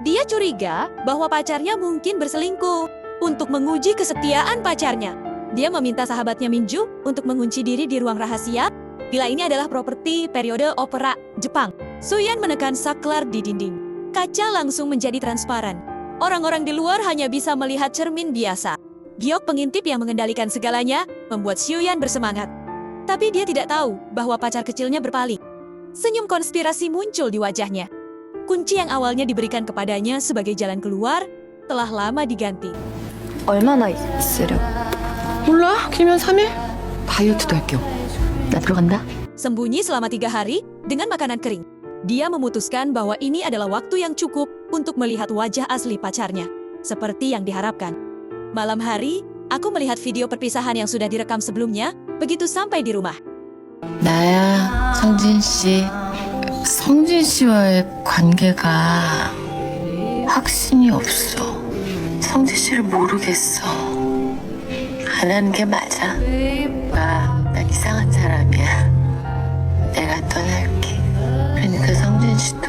Dia curiga bahwa pacarnya mungkin berselingkuh. Untuk menguji kesetiaan pacarnya, dia meminta sahabatnya Minju untuk mengunci diri di ruang rahasia bila ini adalah properti periode opera Jepang. Suyan menekan saklar di dinding. Kaca langsung menjadi transparan. Orang-orang di luar hanya bisa melihat cermin biasa. Giok pengintip yang mengendalikan segalanya membuat Suyan bersemangat. Tapi dia tidak tahu bahwa pacar kecilnya berpaling. Senyum konspirasi muncul di wajahnya. Kunci yang awalnya diberikan kepadanya sebagai jalan keluar telah lama diganti. 얼마나 있으려? 몰라. 길면 3일? 다이어트도 할게요. 나 들어간다. Sembunyi selama 3 hari dengan makanan kering. Dia memutuskan bahwa ini adalah waktu yang cukup untuk melihat wajah asli pacarnya, seperti yang diharapkan. Malam hari, aku melihat video perpisahan yang sudah direkam sebelumnya, begitu sampai di rumah. 나야, 성진 씨. 성진 씨와의 관계가 확신이 없어. 성진 씨를 모르겠어. 안 하는 게 맞아. 난 이상한 사람이야. 내가 떠날게. 그러니까 성진 씨도.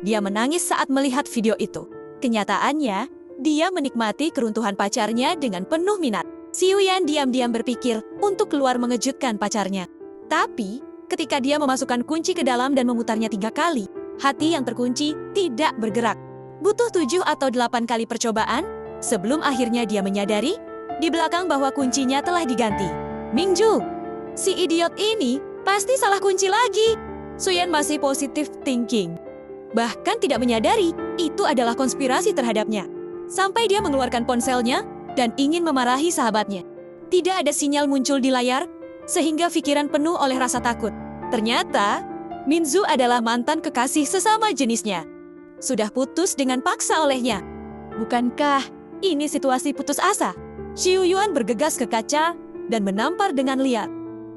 Dia menangis saat melihat video itu. Kenyataannya, dia menikmati keruntuhan pacarnya dengan penuh minat. Siuyan diam-diam berpikir untuk keluar mengejutkan pacarnya. Tapi, ketika dia memasukkan kunci ke dalam dan memutarnya 3 kali, hati yang terkunci tidak bergerak. Butuh 7 atau 8 kali percobaan, sebelum akhirnya dia menyadari di belakang bahwa kuncinya telah diganti. Mingju, si idiot ini pasti salah kunci lagi. Suyan masih positive thinking. Bahkan tidak menyadari itu adalah konspirasi terhadapnya. Sampai dia mengeluarkan ponselnya dan ingin memarahi sahabatnya. Tidak ada sinyal muncul di layar, sehingga pikiran penuh oleh rasa takut. Ternyata, Minzu adalah mantan kekasih sesama jenisnya. Sudah putus dengan paksa olehnya. Bukankah ini situasi putus asa? Xiu Yuan bergegas ke kaca dan menampar dengan liar.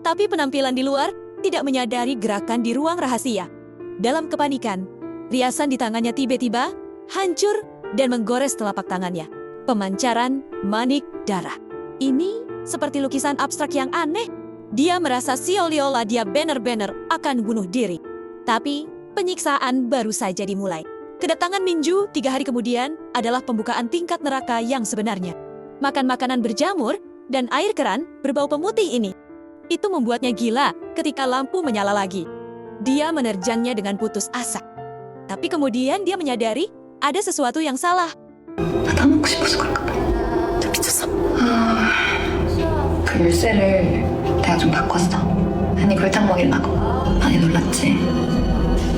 Tapi penampilan di luar tidak menyadari gerakan di ruang rahasia. Dalam kepanikan, riasan di tangannya tiba-tiba hancur dan menggores telapak tangannya. Pemancaran manik darah. Ini seperti lukisan abstrak yang aneh. Dia merasa seolah-olah dia benar-benar akan bunuh diri. Tapi penyiksaan baru saja dimulai. Kedatangan Minju 3 hari kemudian adalah pembukaan tingkat neraka yang sebenarnya. Makan makanan berjamur dan air keran berbau pemutih ini. Itu membuatnya gila ketika lampu menyala lagi. Dia menerjangnya dengan putus asa. Tapi kemudian dia menyadari ada sesuatu yang salah. 다 먹고 싶어서 그런가 봐. 나 미쳤어. 그 열쇠를 내가 좀 바꿨어. 아니 골탕 먹이려고. 많이 놀랐지.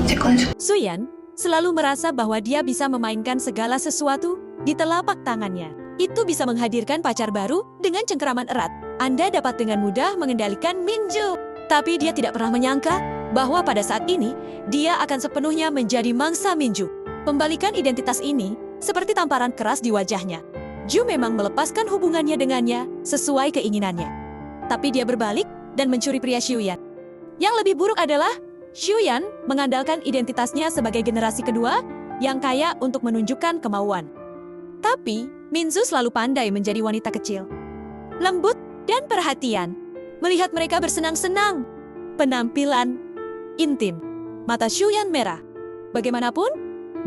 이제 꺼내줘. Suyan selalu merasa bahwa dia bisa memainkan segala sesuatu di telapak tangannya. Itu bisa menghadirkan pacar baru dengan cengkeraman erat. Anda dapat dengan mudah mengendalikan Minju. Tapi dia tidak pernah menyangka bahwa pada saat ini, dia akan sepenuhnya menjadi mangsa Minju. Pembalikan identitas ini seperti tamparan keras di wajahnya. Ju memang melepaskan hubungannya dengannya sesuai keinginannya. Tapi dia berbalik dan mencuri pria Xiuyan. Yang lebih buruk adalah Xiuyan mengandalkan identitasnya sebagai generasi kedua yang kaya untuk menunjukkan kemauan. Tapi, Minzu selalu pandai menjadi wanita kecil. Lembut dan perhatian. Melihat mereka bersenang-senang. Penampilan intim. Mata Xiuyan merah. Bagaimanapun,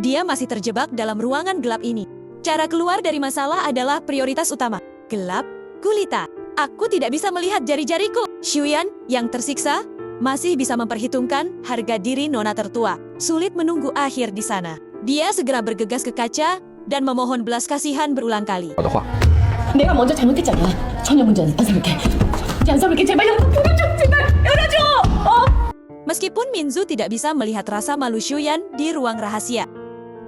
dia masih terjebak dalam ruangan gelap ini. Cara keluar dari masalah adalah prioritas utama. Gelap, gulita. Aku tidak bisa melihat jari-jariku. Xiuyan yang tersiksa masih bisa memperhitungkan harga diri nona tertua. Sulit menunggu akhir di sana. Dia segera bergegas ke kaca dan memohon belas kasihan berulang kali. 내가 먼저 잘못했잖아. 전혀 문제 안 삼을게. 안 삼을게. 제발 형 열어줘. 제발 열어줘. Meskipun Minzu tidak bisa melihat rasa malu Xiuyan di ruang rahasia.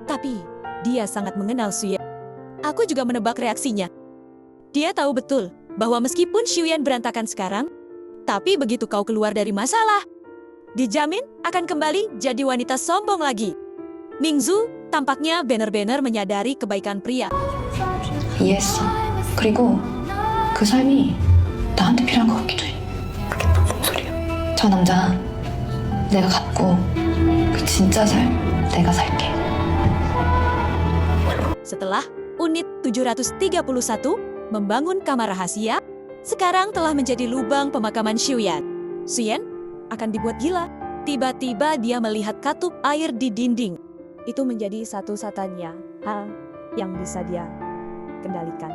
Tapi, dia sangat mengenal Xiuyan. Aku juga menebak reaksinya. Dia tahu betul bahwa meskipun Xiuyan berantakan sekarang, tapi begitu kau keluar dari masalah, dijamin akan kembali jadi wanita sombong lagi. Mingzu tampaknya benar-benar menyadari kebaikan pria. 이해했어. 그리고 그 삶이 나한테 필요한 것 같기도 해. 그게 무슨 소리야? 저 남자 내가 갖고 그 진짜 삶 내가 살게. Setelah unit 731 membangun kamar rahasia, sekarang telah menjadi lubang pemakaman Xiuyan. Xiuyan akan dibuat gila. Tiba-tiba dia melihat katup air di dinding. itu menjadi satu-satunya hal yang bisa dia kendalikan.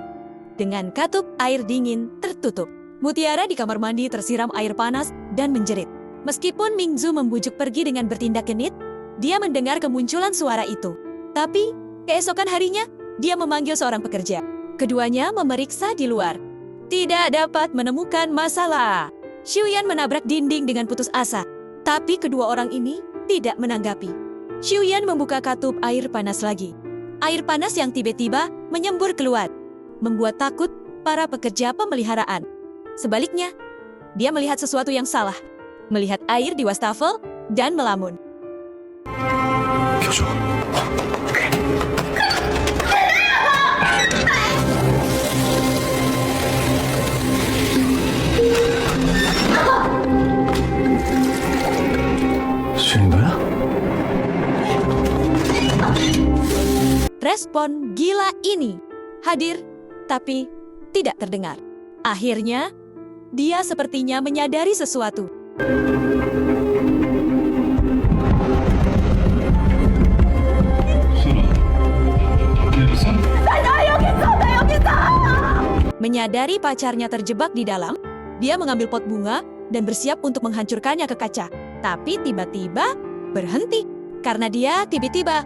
Dengan katup air dingin tertutup, Mutiara di kamar mandi tersiram air panas dan menjerit. Meskipun Mingzu membujuk pergi dengan bertindak genit, dia mendengar kemunculan suara itu. Tapi, keesokan harinya, dia memanggil seorang pekerja. Keduanya memeriksa di luar. Tidak dapat menemukan masalah. Xiuyan menabrak dinding dengan putus asa. Tapi kedua orang ini tidak menanggapi. Xiuyan membuka katup air panas lagi. Air panas yang tiba-tiba menyembur keluar, membuat takut para pekerja pemeliharaan. Sebaliknya, dia melihat sesuatu yang salah. Melihat air di wastafel dan melamun. 교조. 수현이 너야? Respon gila ini hadir, tapi tidak terdengar. Akhirnya, dia sepertinya menyadari sesuatu. Menyadari pacarnya terjebak di dalam, dia mengambil pot bunga dan bersiap untuk menghancurkannya ke kaca. Tapi tiba-tiba berhenti, karena dia tiba-tiba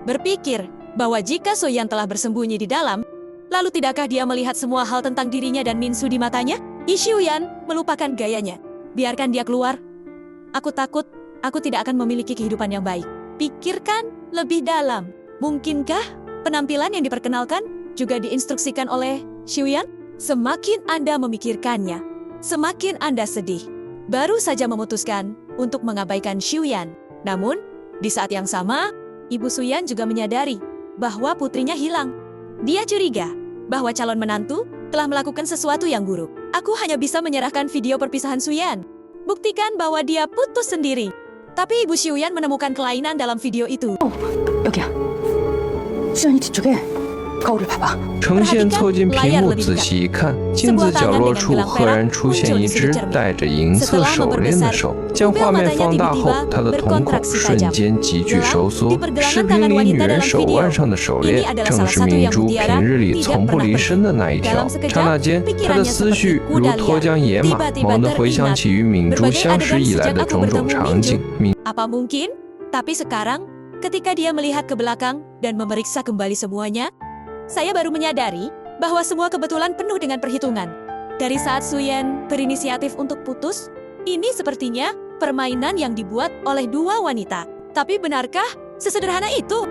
berpikir bahwa jika Soyan telah bersembunyi di dalam, lalu tidakkah dia melihat semua hal tentang dirinya dan Minsu di matanya? Xiuyan melupakan gayanya. Biarkan dia keluar. Aku takut aku tidak akan memiliki kehidupan yang baik. Pikirkan lebih dalam. Mungkinkah penampilan yang diperkenalkan juga diinstruksikan oleh Xiuyan? Semakin Anda memikirkannya, semakin Anda sedih. Baru saja memutuskan untuk mengabaikan Xiuyan. Namun, di saat yang sama, Ibu Suyan juga menyadari bahwa putrinya hilang. Dia curiga bahwa calon menantu telah melakukan sesuatu yang buruk. Aku hanya bisa menyerahkan video perpisahan Suyan. Buktikan bahwa dia putus sendiri. Tapi Ibu Xiuyan menemukan kelainan dalam video itu. 여기야. 수연이 뒤쪽에 거울을 봐봐. 呈现凑近屏幕仔细一看，镜子角落处赫然出现一只戴着银色手链的手。将画面放大后，她的瞳孔瞬间急剧收缩。视频里女人手腕上的手链，正是明珠平日里从不离身的那一条。刹那间，她的思绪如脱缰野马，猛地回想起与敏珠相识以来的种种场景。 Apa mungkin? Tapi sekarang, ketika dia melihat ke belakang dan memeriksa kembali semuanya, saya baru menyadari bahwa semua kebetulan penuh dengan perhitungan. Dari saat Suyan berinisiatif untuk putus, ini sepertinya permainan yang dibuat oleh dua wanita. Tapi benarkah sesederhana itu?